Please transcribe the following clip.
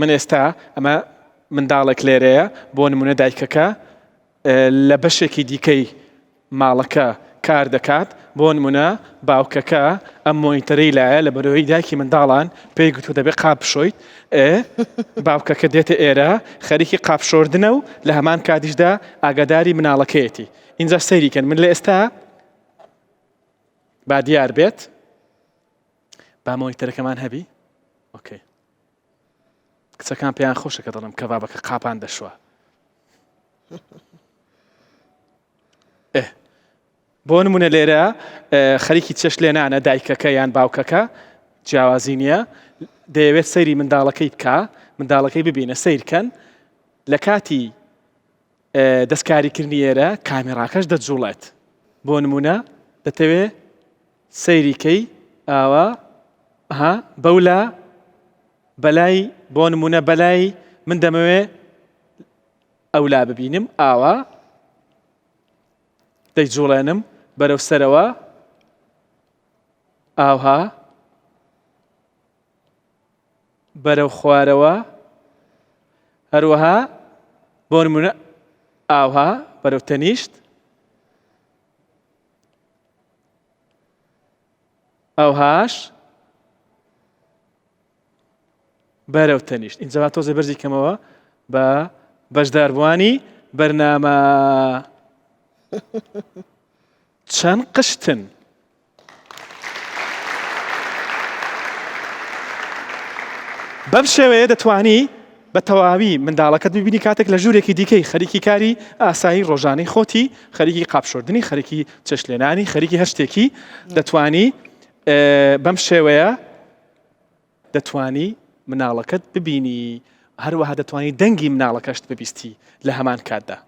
من ئێستا ئەمە منداڵێک لێرەیە بۆ نمونە دایکەکە لە بەشێکی دیکەی ماڵەکە کار دەکات بۆ نمونە باوکەکە ئەم مۆنیتەرەی لایە لە بەرەوەی دایکی منداڵان پێی گوتو دەبێت قاپ بشۆیت باوکەکە دێتە ئێرە خەریکی قاپشۆردنە و لە هەمان کاتیشدا ئاگاداری مناڵەکەیەتی اینجا سەیریکەن من لە ئێستا با دیار بێت با مۆنیتەرەکەمان هەبی ئۆکەی کچەکان پێیان خۆشەکە دەڵم کە بابەکە قاپان دەشوە بۆ نمونە لێرە خەریکی چێش لێنانە دایکەکە یان باوکەکە جیاوازی نییە دەیەوێت سەیری منداڵەکەی بکە منداڵەکەی ببینە سیرکەن لە کاتی دەستکاریکردنی ئێرە کامێراکەش دەجوڵێت بۆ نمونە دەتەوێت سەیریکەی ئاوا بەولە بەلای بۆ نمونە بەلای من دەمەوێ ئەولا ببینم ئاوا دەیجوڵێنم بەرەو سەرەوە ئاوها بەرەو خوارەوە هەروەها بۆ نمونە ئاوها بەرەو تەنیشت ئەوهاش بەرەو تەنیشت ئینجا تۆزە بەرزی کەمەوە بە بەشداربووانی بەرنامە چەند قشتن بەم شێوەیە دەتوانی بە تەواوی منداڵەکەت ببینی کاتێک لە ژوورێکی دیکەی خەریکی کاری ئاسایی ڕۆژانەی خۆتی خەریکی قاپشۆردنی خەریکی چەشلێنانی خەریکی هەشتێکی دەتوانی بەم شێوەیە دەتوانی مناڵەکەت ببینی هەروەها دەتوانی دەنگی مناڵەکەشت ببیستی لە هەمان کاتدا